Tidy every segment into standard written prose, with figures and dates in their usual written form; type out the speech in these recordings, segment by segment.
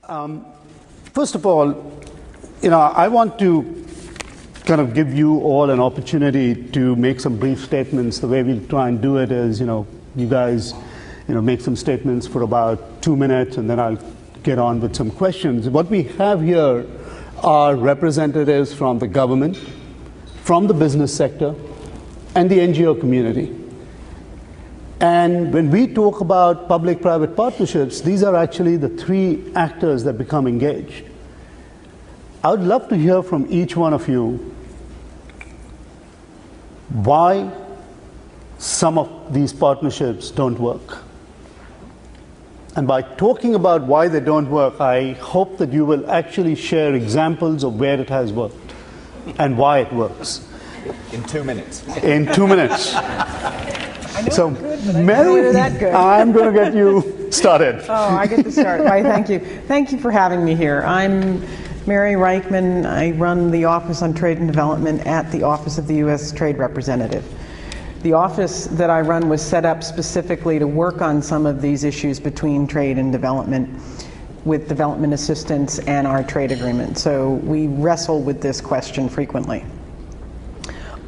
First of all, I want to kind of give you all an opportunity to make some brief statements. The way we'll try and do it is, you guys, make some statements for about 2 minutes, and then I'll get on with some questions. What we have here are representatives from the government, from the business sector, and the NGO community. And when we talk about public-private partnerships, these are actually the three actors that become engaged. I would love to hear from each one of you why some of these partnerships don't work. And by talking about why they don't work, I hope that you will actually share examples of where it has worked and why it works. In 2 minutes. In 2 minutes. So, Mary, I'm going to get you started. Oh, I get to start. Why, thank you. Thank you for having me here. I'm Mary Reichman. I run the Office on Trade and Development at the Office of the U.S. Trade Representative. The office that I run was set up specifically to work on some of these issues between trade and development with development assistance and our trade agreement. So we wrestle with this question frequently.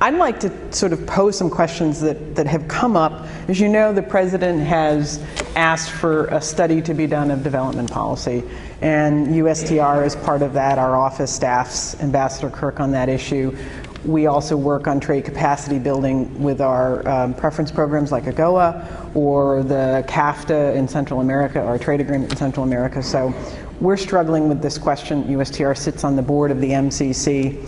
I'd like to sort of pose some questions that have come up. As you know, the President has asked for a study to be done of development policy, and USTR is part of that. Our office staffs Ambassador Kirk on that issue. We also work on trade capacity building with our preference programs like AGOA or the CAFTA in Central America, our trade agreement in Central America. So we're struggling with this question. USTR sits on the board of the MCC.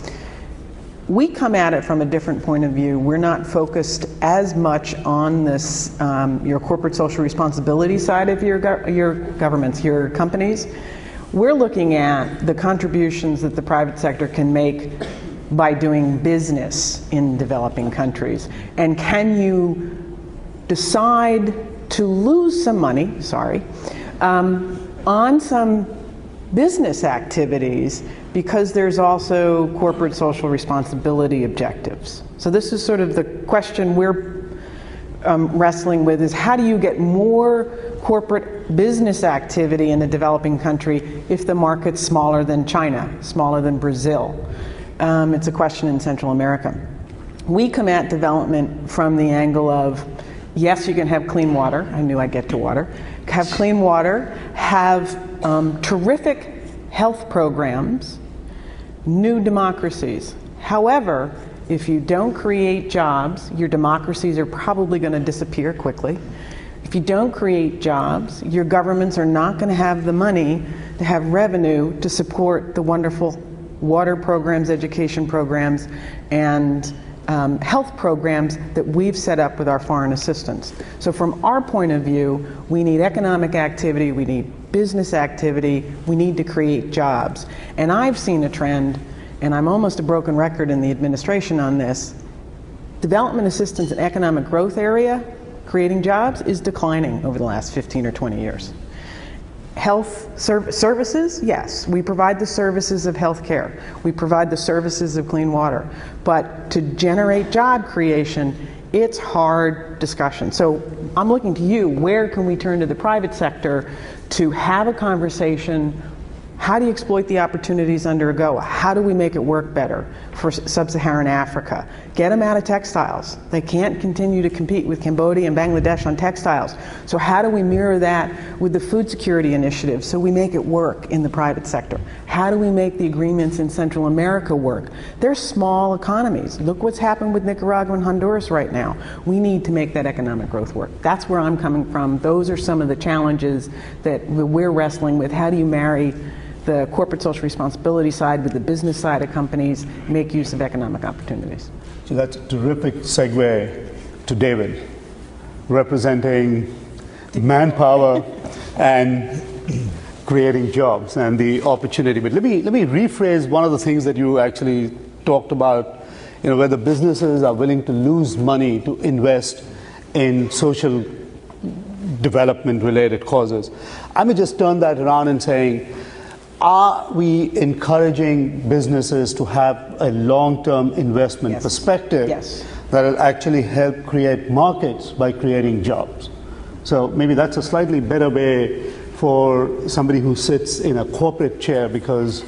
We come at it from a different point of view. We're not focused as much on this, your corporate social responsibility side of your governments, your companies. We're looking at the contributions that the private sector can make by doing business in developing countries. And can you decide to lose some money, on some business activities because there's also corporate social responsibility objectives. So this is sort of the question we're wrestling with, is how do you get more corporate business activity in a developing country if the market's smaller than China, smaller than Brazil? It's a question in Central America. We come at development from the angle of, yes, you can have clean water. I knew I'd get to water. Have clean water, have terrific health programs, new democracies. However, if you don't create jobs, your democracies are probably going to disappear quickly. If you don't create jobs, your governments are not going to have the money to have revenue to support the wonderful water programs, education programs, and health programs that we've set up with our foreign assistance. So from our point of view, we need economic activity, we need business activity, we need to create jobs. And I've seen a trend, and I'm almost a broken record in the administration on this, development assistance and economic growth area, creating jobs, is declining over the last 15 or 20 years. Health services, yes, we provide the services of health care. We provide the services of clean water. But to generate job creation, it's hard discussion. So I'm looking to you, where can we turn to the private sector to have a conversation? How do you exploit the opportunities under AGOA? How do we make it work better for sub-Saharan Africa? Get them out of textiles. They can't continue to compete with Cambodia and Bangladesh on textiles. So how do we mirror that with the food security initiative so we make it work in the private sector? How do we make the agreements in Central America work? They're small economies. Look what's happened with Nicaragua and Honduras right now. We need to make that economic growth work. That's where I'm coming from. Those are some of the challenges that we're wrestling with. How do you marry the corporate social responsibility side with the business side of companies, make use of economic opportunities? So that's a terrific segue to David, representing manpower and creating jobs and the opportunity. But let me rephrase one of the things that you actually talked about, where the businesses are willing to lose money to invest in social development related causes. I may just turn that around and saying, are we encouraging businesses to have a long-term investment perspective that will actually help create markets by creating jobs? So maybe that's a slightly better way for somebody who sits in a corporate chair, because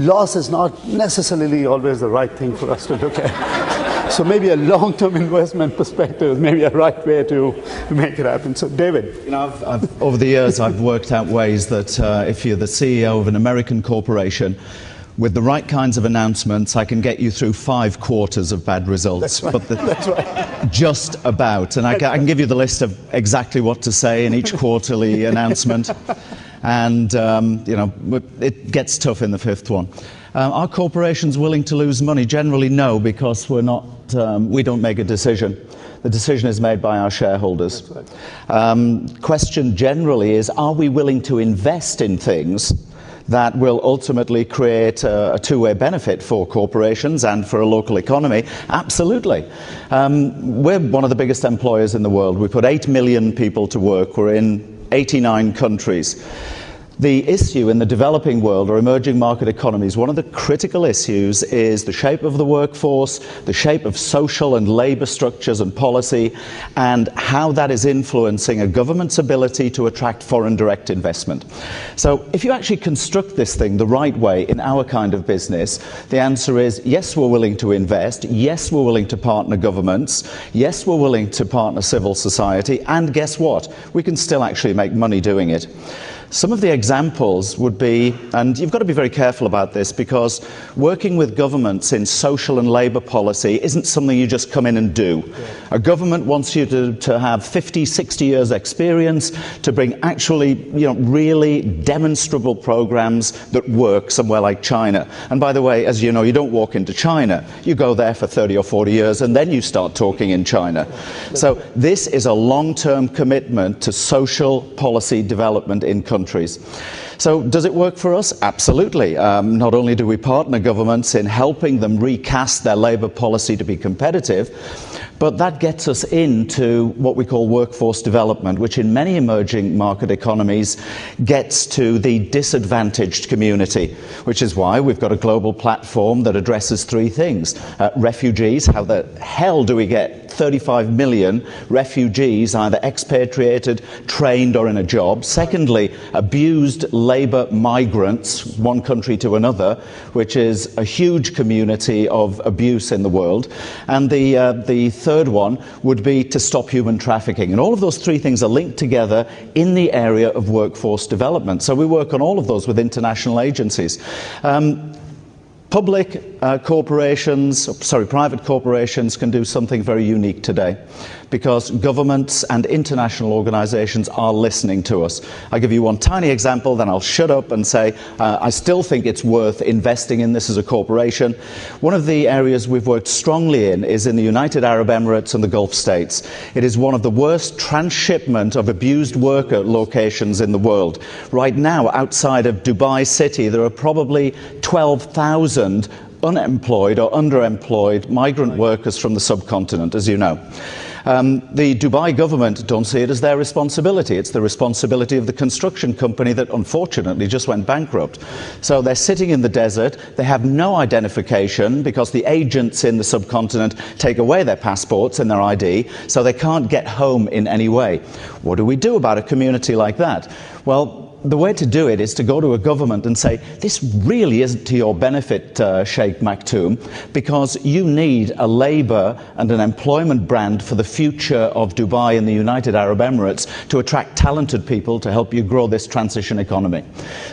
loss is not necessarily always the right thing for us to look at. So maybe a long-term investment perspective is maybe a right way to make it happen. So David. You know, over the years, I've worked out ways that if you're the CEO of an American corporation, with the right kinds of announcements, I can get you through 5 quarters of bad results. That's right. That's right. Just about. And I can give you the list of exactly what to say in each quarterly announcement. And, you know, it gets tough in the 5th one. Are corporations willing to lose money? Generally, no, because we don't make a decision. The decision is made by our shareholders. That's right. Question generally is, are we willing to invest in things that will ultimately create a two-way benefit for corporations and for a local economy? Absolutely. We're one of the biggest employers in the world. We put 8 million people to work. We're in 89 countries. The issue in the developing world or emerging market economies, one of the critical issues is the shape of the workforce, the shape of social and labor structures and policy, and how that is influencing a government's ability to attract foreign direct investment. So if you actually construct this thing the right way in our kind of business, the answer is yes, we're willing to invest, yes, we're willing to partner governments, yes, we're willing to partner civil society, and guess what? We can still actually make money doing it. Some of the examples would be, and you've got to be very careful about this, because working with governments in social and labour policy isn't something you just come in and do. Yeah. A government wants you to have 50, 60 years experience to bring actually, you know, really demonstrable programs that work somewhere like China. And by the way, as you know, you don't walk into China. You go there for 30 or 40 years and then you start talking in China. So this is a long-term commitment to social policy development in countries. So does it work for us? Absolutely. Not only do we partner governments in helping them recast their labour policy to be competitive, but that gets us into what we call workforce development, which in many emerging market economies gets to the disadvantaged community, which is why we've got a global platform that addresses 3 things. Refugees, how the hell do we get 35 million refugees either expatriated, trained or in a job? Secondly, abused labour migrants, one country to another, which is a huge community of abuse in the world. And the third one would be to stop human trafficking. And all of those 3 things are linked together in the area of workforce development. So we work on all of those with international agencies. Private corporations can do something very unique today, because governments and international organizations are listening to us. I'll give you one tiny example, then I'll shut up and say I still think it's worth investing in this as a corporation. One of the areas we've worked strongly in is in the United Arab Emirates and the Gulf States. It is one of the worst transshipment of abused worker locations in the world. Right now, outside of Dubai City, there are probably 12,000 unemployed or underemployed migrant workers from the subcontinent, as you know. The Dubai government don't see it as their responsibility. It's the responsibility of the construction company that unfortunately just went bankrupt. So they're sitting in the desert. They have no identification because the agents in the subcontinent take away their passports and their ID, so they can't get home in any way. What do we do about a community like that? Well, the way to do it is to go to a government and say, this really isn't to your benefit, Sheikh Maktoum, because you need a labour and an employment brand for the future of Dubai and the United Arab Emirates to attract talented people to help you grow this transition economy.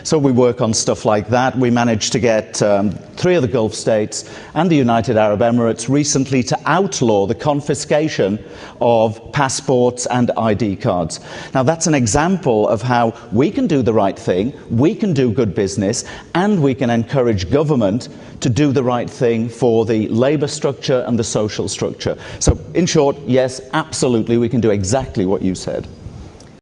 So we work on stuff like that. We managed to get 3 of the Gulf states and the United Arab Emirates recently to outlaw the confiscation of passports and ID cards. Now that's an example of how we can do the right thing, we can do good business, and we can encourage government to do the right thing for the labour structure and the social structure. So in short, yes, absolutely, we can do exactly what you said.